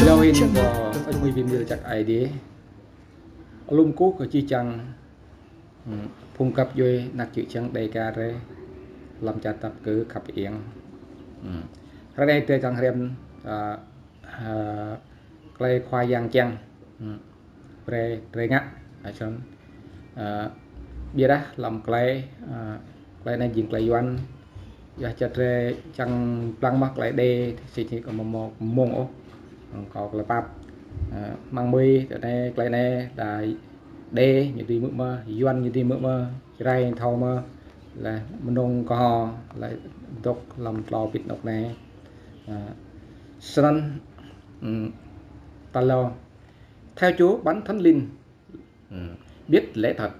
Lâu hình có anh mới viêm được chắc ai đi lung cú của chi chăng phung cặp vui nặc chữ chăng đầy ca rê làm chặt tập cứ cặp yến ra đây tôi chẳng xem cây khoai giang chăng rê rê ngắt ở trong bia đó làm cây này dính cây doan giờ chặt rê chẳng plăng mắc lại đây thì chỉ có một mông ố có là bắp mang mì ở đây cái này là đê như đi mơ doan như đi mơ rai thau mơ là nông cò lại độc làm lò vịt độc này sân ta lo theo Chúa bắn thánh linh biết lễ thật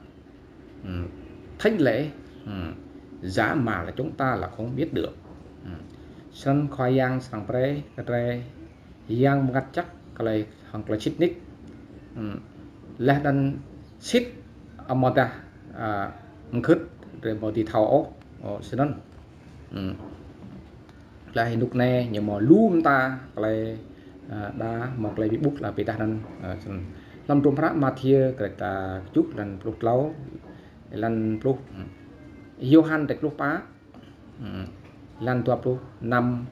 thánh lễ giả mà là chúng ta là không biết được sân khoai giang sang pre cái giang ngắt chắc cái hàng cái chít nick là đan xít amada khứt rồi một thì thảo sân là hình lúc này nhưng mà luôn ta lại đã một lại bị bút là bị ta đang làm trung pháp Matthew cái ta chút lần lúc lâu lần lúc Johann được lúc phá lần tuột lúc năm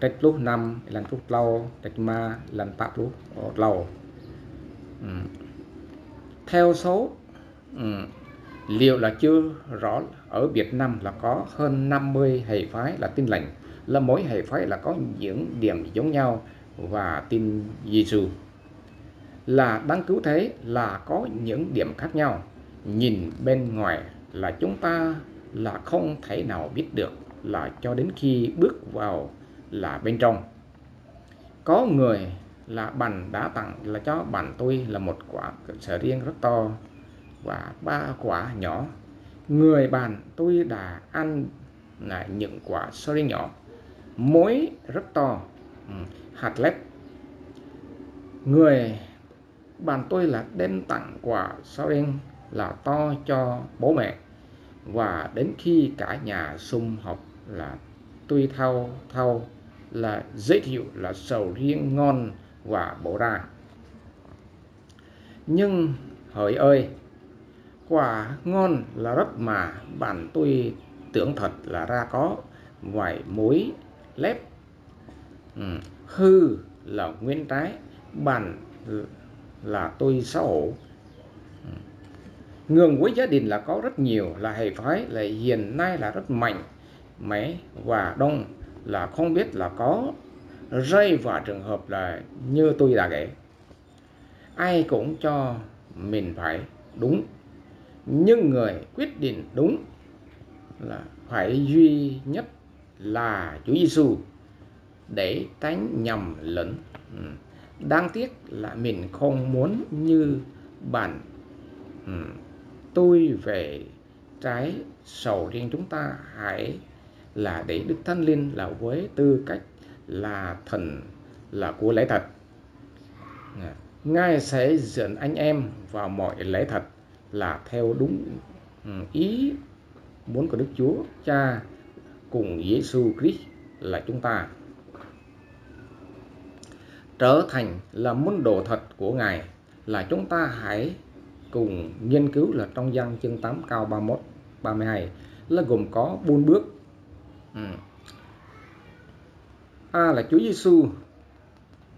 cái lúc năm lần lúc lâu được mà lần bạc lúc lâu theo số liệu là chưa rõ ở Việt Nam là có hơn 50 hệ phái là tin lành, là mỗi hệ phái là có những điểm giống nhau và tin Giêsu là đáng cứu thế là có những điểm khác nhau. Nhìn bên ngoài là chúng ta là không thể nào biết được là cho đến khi bước vào là bên trong. Có người là bạn đã tặng là cho bạn tôi là một quả sầu riêng rất to và 3 quả nhỏ. Người bạn tôi đã ăn là những quả sầu riêng nhỏ, mỗi rất to, hạt lép. Người bạn tôi là đem tặng quả sầu riêng là to cho bố mẹ, và đến khi cả nhà sum họp là tôi thao là giới thiệu là sầu riêng ngon và bổ ra. Nhưng hỡi ơi, quả ngon là rất mà bạn tôi tưởng thật là ra có vài mối lép, hư là nguyên trái, bạn là tôi xấu hổ. Ngưỡng với gia đình là có rất nhiều là hệ phái là hiện nay là rất mạnh mẽ và đông là không biết là có rơi vào trường hợp là như tôi đã kể. Ai cũng cho mình phải đúng, nhưng người quyết định đúng là phải duy nhất là Chúa Giêsu để tránh nhầm lẫn. Đáng tiếc là mình không muốn như bạn tôi về trái sầu riêng. Chúng ta hãy là để Đức Thánh Linh là với tư cách là thần là của lễ thật. Ngài sẽ dẫn anh em vào mọi lễ thật là theo đúng ý muốn của Đức Chúa Cha cùng Giêsu Christ là chúng ta trở thành là môn đồ thật của Ngài. Là chúng ta hãy cùng nghiên cứu là trong Giăng chương 8 câu 31 32 là gồm có 4 bước. Là Chúa Giêsu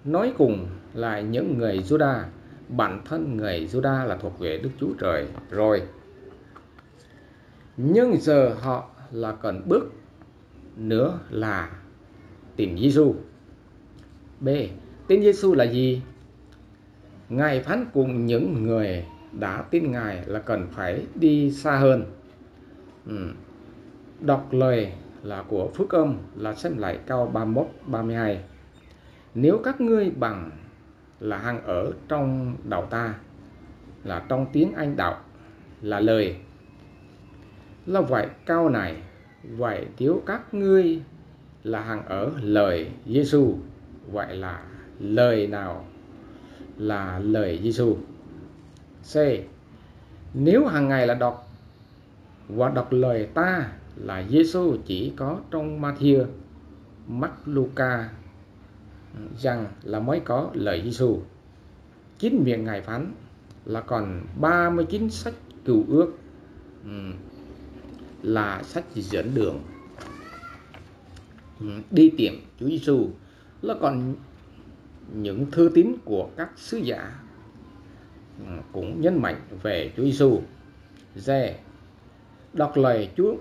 nói cùng là những người Juda, bản thân người Juda là thuộc về Đức Chúa Trời rồi, nhưng giờ họ là cần bước nữa là tìm Giêsu. B. Tin Giêsu là gì? Ngài phán cùng những người đã tin Ngài là cần phải đi xa hơn. Đọc lời là của phước âm là xem lại câu 31 32. Nếu các ngươi bằng là hằng ở trong đạo ta, là trong tiếng Anh đạo là lời, là vậy câu này vậy nếu các ngươi là hằng ở lời Giêsu, vậy là lời nào là lời Giêsu? C. Nếu hàng ngày là đọc và đọc lời ta là Giêsu chỉ có trong Matthew, Mark, Luca, rằng là mới có lời Giêsu. Chính miệng Ngài phán là còn 39 sách cựu ước là sách dẫn đường đi tìm Chúa Giêsu, là còn những thư tín của các sứ giả cũng nhấn mạnh về Chúa Giêsu. Đọc lời Chúa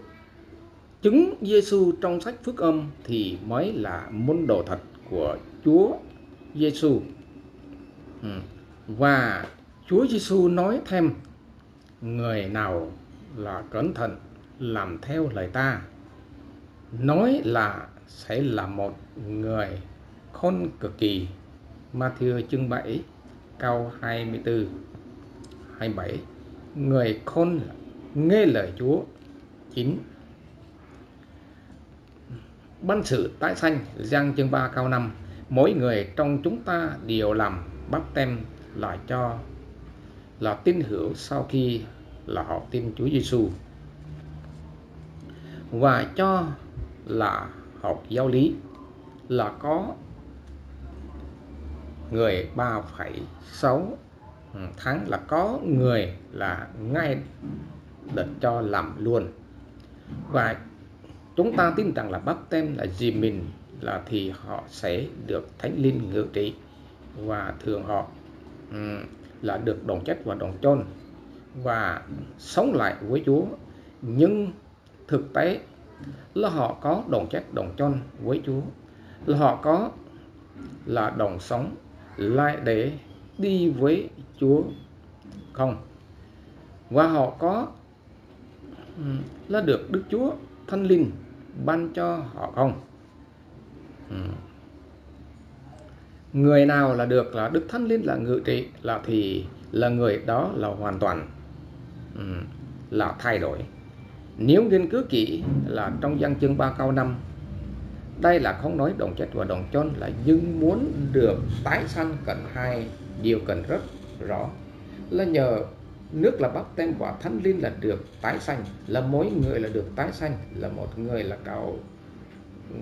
chứng Giêsu trong sách Phước Âm thì mới là môn đồ thật của Chúa Giêsu. Và Chúa Giêsu nói thêm: người nào là cẩn thận làm theo lời ta, nói là sẽ là một người khôn cực kỳ. Ma-thi-ơ chương 7 câu 24 27. Người khôn nghe lời Chúa. 9. Ban sự tái sanh Giăng chương 3 câu 5. Mỗi người trong chúng ta đều làm báp têm là tín hữu sau khi là họ tin Chúa Giêsu, và cho là học giáo lý là có người 3,6 tháng, là có người là ngay đợt cho làm luôn. Và chúng ta tin rằng là báp têm là gì mình là thì họ sẽ được Thánh Linh ngự trị, và thường họ là được đòn chết và đòn chôn và sống lại với Chúa. Nhưng thực tế là họ có đòn chết đòn chôn với Chúa, là họ có là đòn sống lại để đi với Chúa không, và họ có là được Đức Chúa Thánh Linh ban cho họ không. Người nào là được là Đức Thánh Linh là ngự trị là thì là người đó là hoàn toàn là thay đổi. Nếu nghiên cứu kỹ là trong Giăng chương 3 câu 5, đây là không nói đòn chết và đòn chôn, là nhưng muốn được tái sanh cần hai điều cần rất rõ, là nhờ nước là báp têm và Thánh Linh là được tái sanh, là mỗi người là được tái sanh, là một người là cầu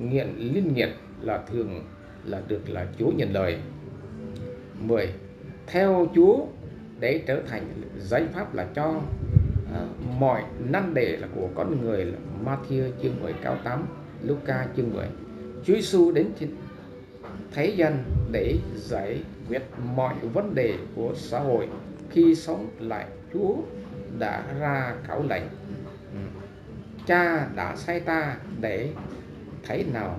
nghiện linh nghiện là thường là được là Chúa nhận lời. 10. Theo Chúa để trở thành giải pháp là cho mọi nan đề là của con người, là Ma-thi-ơ chương 10 câu 8, Luca chương 10. Chúa Giêsu đến trên thế gian để giải quyết mọi vấn đề của xã hội. Khi sống lại, Chúa đã ra khẩu lệnh: Cha đã sai ta để thế nào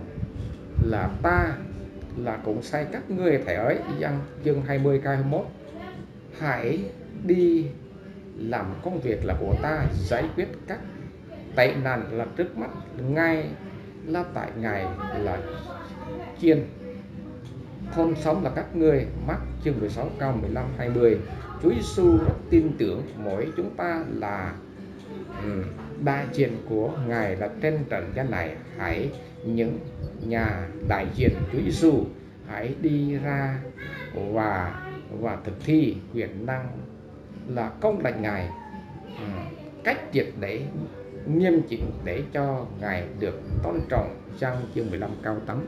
là ta là cũng sai các ngươi thể ấy. Giăng chương 20 câu 21. Hãy đi làm công việc là của ta, giải quyết các tệ nạn là trước mắt ngay là tại Ngài là chiên thôn sống là các ngươi. Mác chương 16 câu 15 20. Chúa Giêsu rất tin tưởng mỗi chúng ta là đại diện của Ngài là trên trần gian này. Hãy những nhà đại diện Chúa Giêsu hãy đi ra và thực thi quyền năng là công lệnh Ngài cách triệt để nghiêm chỉnh để cho Ngài được tôn trọng. Giăng chương 15 câu 8.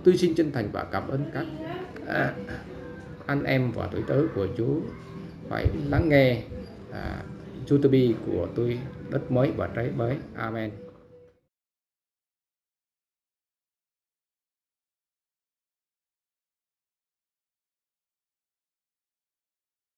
Tôi xin chân thành và cảm ơn các anh em và tuổi tớ của Chúa phải lắng nghe YouTube của tôi Đất Mới và Trái Mới. Amen.